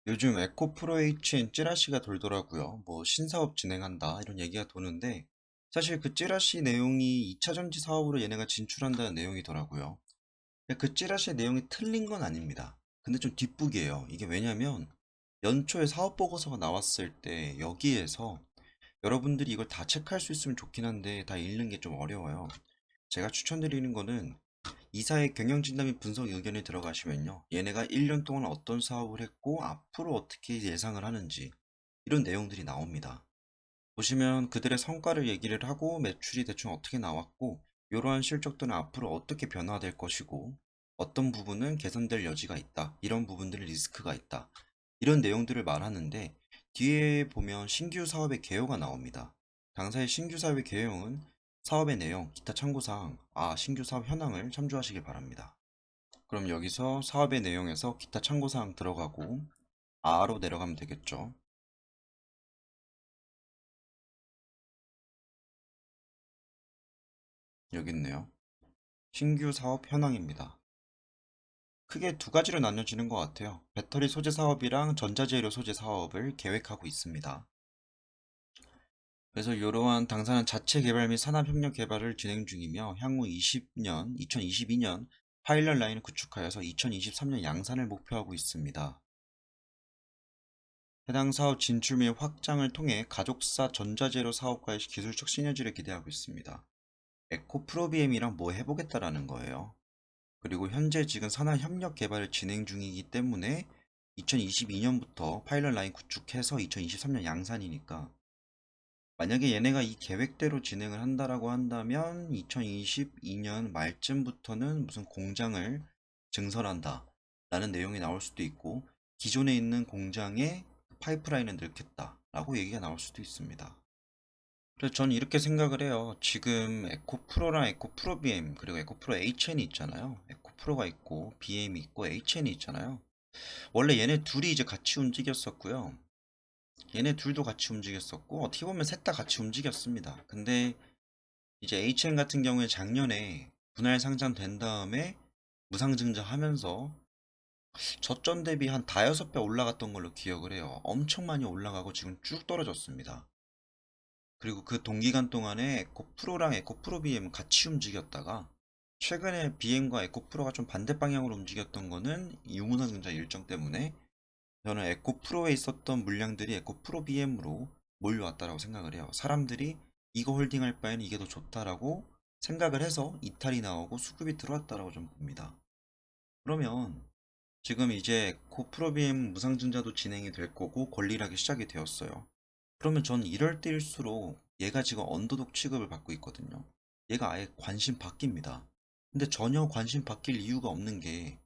요즘 에코프로 HN 찌라시가 돌더라고요. 뭐 신사업 진행한다 이런 얘기가 도는데 사실 그 찌라시 내용이 2차 전지 사업으로 얘네가 진출한다는 내용이더라고요. 근데 그 찌라시 내용이 틀린 건 아닙니다. 근데 좀 뒷북이에요. 이게 왜냐면 연초에 사업 보고서가 나왔을 때 여기에서 여러분들이 이걸 다 체크할 수 있으면 좋긴 한데 다 읽는 게 좀 어려워요. 제가 추천드리는 거는 이사의 경영진단 및 분석 의견에 들어가시면요. 얘네가 1년 동안 어떤 사업을 했고 앞으로 어떻게 예상을 하는지 이런 내용들이 나옵니다. 보시면 그들의 성과를 얘기를 하고 매출이 대충 어떻게 나왔고 이러한 실적들은 앞으로 어떻게 변화될 것이고 어떤 부분은 개선될 여지가 있다. 이런 부분들은 리스크가 있다. 이런 내용들을 말하는데 뒤에 보면 신규 사업의 개요가 나옵니다. 당사의 신규 사업의 개요는 사업의 내용, 기타 참고사항, 신규 사업 현황을 참조하시길 바랍니다. 그럼 여기서 사업의 내용에서 기타 참고사항 들어가고 R로 내려가면 되겠죠. 여기 있네요. 신규 사업 현황입니다. 크게 두 가지로 나뉘어지는 것 같아요. 배터리 소재 사업이랑 전자재료 소재 사업을 계획하고 있습니다. 그래서 이러한 당사는 자체 개발 및 산업협력 개발을 진행 중이며 향후 2022년 파일럿 라인을 구축하여서 2023년 양산을 목표하고 있습니다. 해당 사업 진출 및 확장을 통해 가족사 전자재료 사업과의 기술적 시너지를 기대하고 있습니다. 에코 프로비엠이랑 뭐 해보겠다라는 거예요. 그리고 현재 지금 산업협력 개발을 진행 중이기 때문에 2022년부터 파일럿 라인 구축해서 2023년 양산이니까 만약에 얘네가 이 계획대로 진행을 한다라고 한다면 2022년 말쯤부터는 무슨 공장을 증설한다 라는 내용이 나올 수도 있고 기존에 있는 공장에 파이프라인을 넣겠다 라고 얘기가 나올 수도 있습니다. 그래서 저는 이렇게 생각을 해요. 지금 에코프로랑 에코프로 BM 그리고 에코프로 HN이 있잖아요. 에코프로가 있고 BM이 있고 HN이 있잖아요. 원래 얘네 둘이 이제 같이 움직였었고요. 얘네 둘도 같이 움직였었고 어떻게 보면 셋 다 같이 움직였습니다. 근데 이제 HN 같은 경우에 작년에 분할 상장된 다음에 무상증자하면서 저점 대비 한 다여섯 배 올라갔던 걸로 기억을 해요. 엄청 많이 올라가고 지금 쭉 떨어졌습니다. 그리고 그 동기간 동안에 에코프로랑 에코프로 BM 같이 움직였다가 최근에 BM과 에코프로가 좀 반대 방향으로 움직였던 거는 유무상증자 일정 때문에 저는 에코프로에 있었던 물량들이 에코프로 BM으로 몰려왔다라고 생각을 해요. 사람들이 이거 홀딩할 바에는 이게 더 좋다라고 생각을 해서 이탈이 나오고 수급이 들어왔다라고 좀 봅니다. 그러면 지금 이제 에코프로 BM 무상증자도 진행이 될 거고 권리락이 시작이 되었어요. 그러면 저는 이럴 때일수록 얘가 지금 언더독 취급을 받고 있거든요. 얘가 아예 관심 바뀝니다. 근데 전혀 관심 바뀔 이유가 없는 게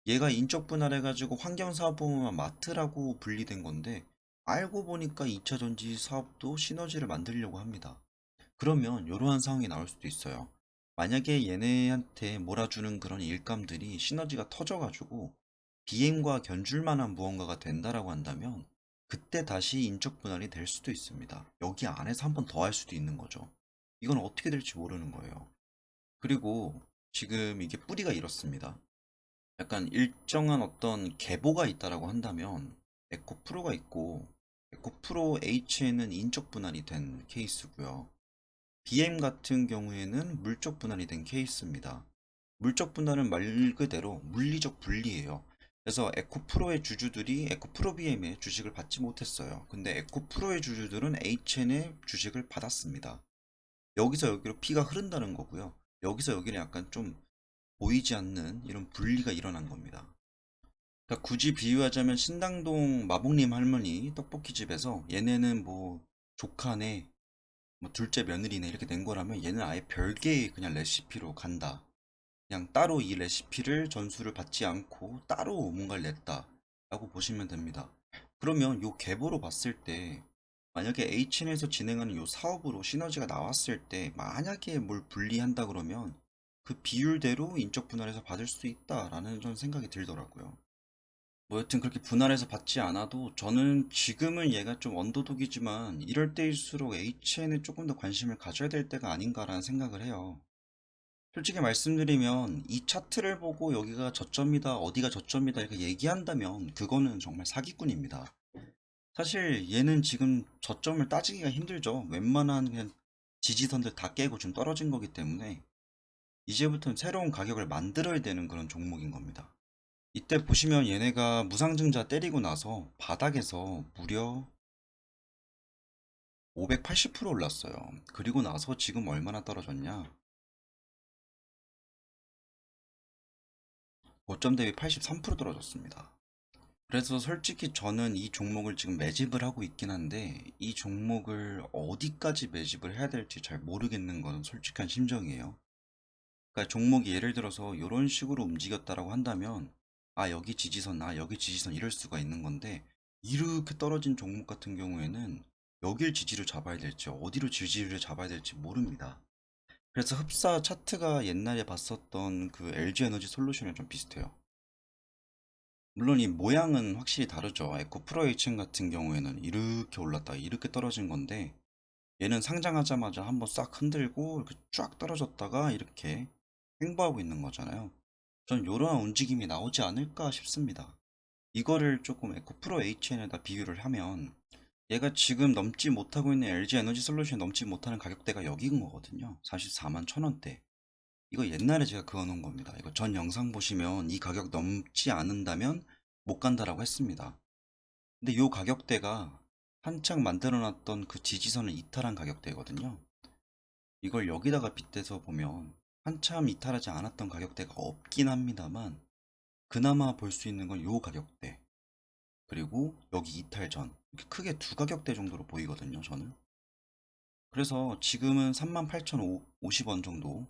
얘가 인적 분할해가지고 환경사업부만 맡으라고 분리된 건데 알고 보니까 2차 전지 사업도 시너지를 만들려고 합니다. 그러면 이러한 상황이 나올 수도 있어요. 만약에 얘네한테 몰아주는 그런 일감들이 시너지가 터져가지고 BM과 견줄 만한 무언가가 된다라고 한다면 그때 다시 인적 분할이 될 수도 있습니다. 여기 안에서 한 번 더 할 수도 있는 거죠. 이건 어떻게 될지 모르는 거예요. 그리고 지금 이게 뿌리가 이렇습니다. 약간 일정한 어떤 계보가 있다라고 한다면 에코프로가 있고 에코프로 H에는 인적 분할이 된 케이스고요. BM 같은 경우에는 물적 분할이 된 케이스입니다. 물적 분할은 말 그대로 물리적 분리예요. 그래서 에코프로의 주주들이 에코프로 BM의 주식을 받지 못했어요. 근데 에코프로의 주주들은 HN의 주식을 받았습니다. 여기서 여기로 피가 흐른다는 거고요. 여기서 여기는 약간 좀 보이지 않는 이런 분리가 일어난 겁니다. 그러니까 굳이 비유하자면 신당동 마복님 할머니 떡볶이집에서 얘네는 뭐 조카네 뭐 둘째 며느리네 이렇게 낸 거라면 얘는 아예 별개의 그냥 레시피로 간다. 그냥 따로 이 레시피를 전수를 받지 않고 따로 뭔가를 냈다 라고 보시면 됩니다. 그러면 요 계보로 봤을 때 만약에 HN에서 진행하는 요 사업으로 시너지가 나왔을 때 만약에 뭘 분리한다 그러면 그 비율대로 인적 분할해서 받을 수 있다라는 전 생각이 들더라고요. 뭐 여튼 그렇게 분할해서 받지 않아도 저는 지금은 얘가 좀 언더독이지만 이럴 때일수록 HN에 조금 더 관심을 가져야 될 때가 아닌가라는 생각을 해요. 솔직히 말씀드리면 이 차트를 보고 여기가 저점이다, 어디가 저점이다 이렇게 얘기한다면 그거는 정말 사기꾼입니다. 사실 얘는 지금 저점을 따지기가 힘들죠. 웬만한 그냥 지지선들 다 깨고 좀 떨어진 거기 때문에 이제부터는 새로운 가격을 만들어야 되는 그런 종목인 겁니다. 이때 보시면 얘네가 무상증자 때리고 나서 바닥에서 무려 580% 올랐어요. 그리고 나서 지금 얼마나 떨어졌냐? 고점 대비 83% 떨어졌습니다. 그래서 솔직히 저는 이 종목을 지금 매집을 하고 있긴 한데 이 종목을 어디까지 매집을 해야 될지 잘 모르겠는 건 솔직한 심정이에요. 그러니까 종목이 예를 들어서 이런 식으로 움직였다라고 한다면 아 여기 지지선 아 여기 지지선 이럴 수가 있는 건데 이렇게 떨어진 종목 같은 경우에는 여길 지지를 잡아야 될지 어디로 지지를 잡아야 될지 모릅니다. 그래서 흡사 차트가 옛날에 봤었던 그 LG 에너지 솔루션이랑 좀 비슷해요. 물론 이 모양은 확실히 다르죠. 에코 프로 Hchen 같은 경우에는 이렇게 올랐다 이렇게 떨어진 건데 얘는 상장하자마자 한번 싹 흔들고 이렇게 쫙 떨어졌다가 이렇게 횡보하고 있는 거잖아요. 전 이러한 움직임이 나오지 않을까 싶습니다. 이거를 조금 에코 프로 Hn에다 비교를 하면 얘가 지금 넘지 못하고 있는 LG 에너지 솔루션이 넘지 못하는 가격대가 여기인 거거든요. 44만 1,000원대. 이거 옛날에 제가 그어놓은 겁니다. 이거 전 영상 보시면 이 가격 넘지 않는다면 못 간다라고 했습니다. 근데 이 가격대가 한창 만들어놨던 그 지지선을 이탈한 가격대거든요. 이걸 여기다가 빗대서 보면 한참 이탈하지 않았던 가격대가 없긴 합니다만 그나마 볼 수 있는 건 이 가격대 그리고 여기 이탈 전 이렇게 크게 두 가격대 정도로 보이거든요 저는. 그래서 지금은 38,050원 정도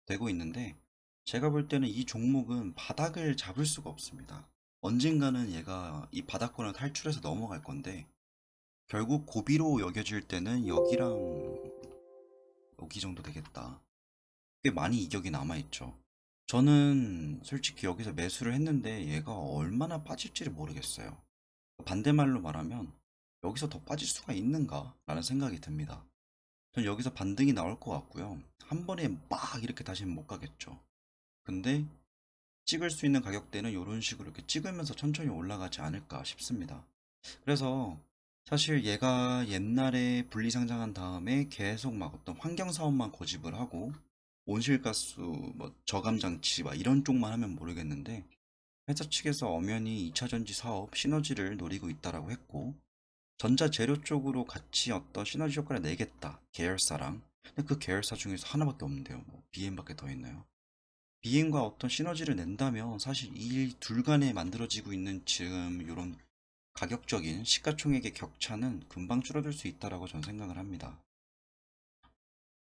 되고 있는데 제가 볼 때는 이 종목은 바닥을 잡을 수가 없습니다. 언젠가는 얘가 이 바닥권을 탈출해서 넘어갈 건데 결국 고비로 여겨질 때는 여기랑 여기 정도 되겠다. 꽤 많이 이격이 남아있죠. 저는 솔직히 여기서 매수를 했는데 얘가 얼마나 빠질지를 모르겠어요. 반대말로 말하면 여기서 더 빠질 수가 있는가? 라는 생각이 듭니다. 전 여기서 반등이 나올 것 같고요. 한 번에 막 이렇게 다시는 못 가겠죠. 근데 찍을 수 있는 가격대는 이런 식으로 이렇게 찍으면서 천천히 올라가지 않을까 싶습니다. 그래서 사실 얘가 옛날에 분리상장한 다음에 계속 막 어떤 환경 사업만 고집을 하고 온실가스 뭐 저감 장치 막 이런 쪽만 하면 모르겠는데 회사 측에서 엄연히 2차전지 사업 시너지를 노리고 있다라고 했고 전자재료 쪽으로 같이 어떤 시너지 효과를 내겠다 계열사랑. 근데 그 계열사 중에서 하나밖에 없는데요. 뭐 BM밖에 더 있나요? BM과 어떤 시너지를 낸다면 사실 이 둘 간에 만들어지고 있는 지금 이런 가격적인 시가총액의 격차는 금방 줄어들 수 있다라고 저는 생각을 합니다.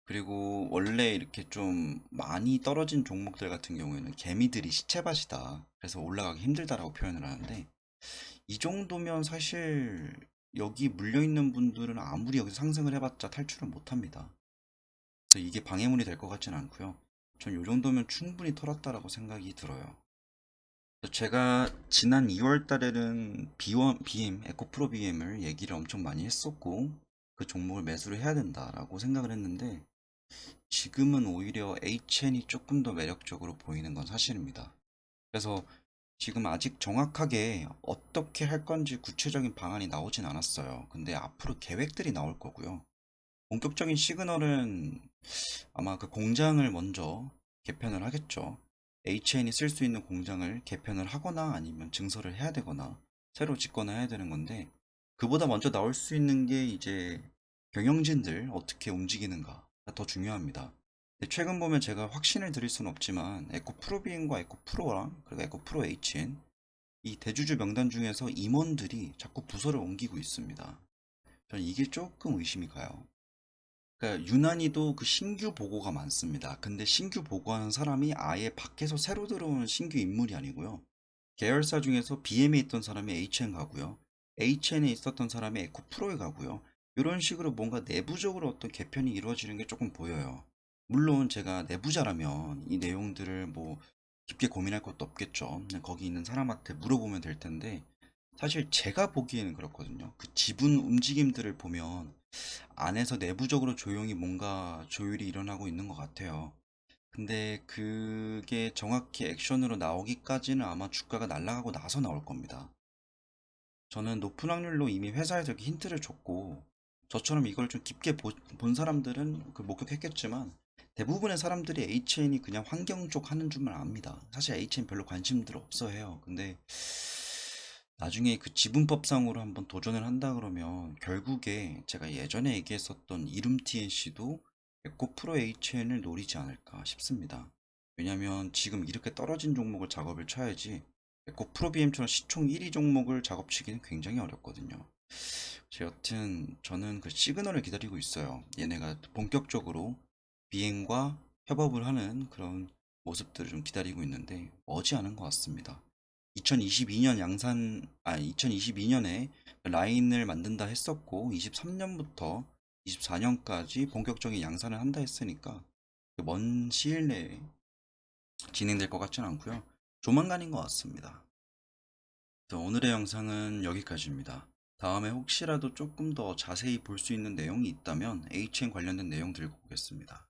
그리고 원래 이렇게 좀 많이 떨어진 종목들 같은 경우에는 개미들이 시체밭이다. 그래서 올라가기 힘들다라고 표현을 하는데 이 정도면 사실 여기 물려있는 분들은 아무리 여기서 상승을 해봤자 탈출을 못합니다. 그래서 이게 방해물이 될 것 같지는 않고요. 전 이 정도면 충분히 털었다라고 생각이 들어요. 제가 지난 2월 달에는 BM, 에코프로 BM을 얘기를 엄청 많이 했었고 그 종목을 매수를 해야 된다라고 생각을 했는데 지금은 오히려 HN이 조금 더 매력적으로 보이는 건 사실입니다. 그래서 지금 아직 정확하게 어떻게 할 건지 구체적인 방안이 나오진 않았어요. 근데 앞으로 계획들이 나올 거고요. 본격적인 시그널은 아마 그 공장을 먼저 개편을 하겠죠. HN이 쓸 수 있는 공장을 개편을 하거나 아니면 증설을 해야 되거나 새로 짓거나 해야 되는 건데 그보다 먼저 나올 수 있는 게 이제 경영진들 어떻게 움직이는가가 더 중요합니다. 근데 최근 보면 제가 확신을 드릴 수는 없지만 에코 프로비엔과 에코 프로랑 그리고 에코 프로 HN 이 대주주 명단 중에서 임원들이 자꾸 부서를 옮기고 있습니다. 저는 이게 조금 의심이 가요. 그러니까 유난히도 그 신규 보고가 많습니다. 근데 신규 보고하는 사람이 아예 밖에서 새로 들어오는 신규 인물이 아니고요. 계열사 중에서 BM에 있던 사람이 HN 가고요. HN에 있었던 사람이 에코프로에 가고요. 이런 식으로 뭔가 내부적으로 어떤 개편이 이루어지는 게 조금 보여요. 물론 제가 내부자라면 이 내용들을 뭐 깊게 고민할 것도 없겠죠. 그냥 거기 있는 사람한테 물어보면 될 텐데 사실 제가 보기에는 그렇거든요. 그 지분 움직임들을 보면 안에서 내부적으로 조용히 뭔가 조율이 일어나고 있는 것 같아요. 근데 그게 정확히 액션으로 나오기까지는 아마 주가가 날아가고 나서 나올 겁니다. 저는 높은 확률로 이미 회사에서 이렇게 힌트를 줬고, 저처럼 이걸 좀 깊게 본 사람들은 그 목격했겠지만, 대부분의 사람들이 HN이 그냥 환경 쪽 하는 줄만 압니다. 사실 HN 별로 관심들 없어 해요. 근데 나중에 그 지분법상으로 한번 도전을 한다 그러면 결국에 제가 예전에 얘기했었던 이름 TNC도 에코프로 HN을 노리지 않을까 싶습니다. 왜냐면 지금 이렇게 떨어진 종목을 작업을 쳐야지 에코프로 BM처럼 시총 1위 종목을 작업치기는 굉장히 어렵거든요. 여튼 저는 그 시그널을 기다리고 있어요. 얘네가 본격적으로 비행과 협업을 하는 그런 모습들을 좀 기다리고 있는데 머지않은 것 같습니다. 2022년에 라인을 만든다 했었고 23년부터 24년까지 본격적인 양산을 한다 했으니까 먼 시일 내에 진행될 것 같지는 않고요. 조만간인 것 같습니다. 오늘의 영상은 여기까지입니다. 다음에 혹시라도 조금 더 자세히 볼 수 있는 내용이 있다면 HN 관련된 내용 들고 오겠습니다.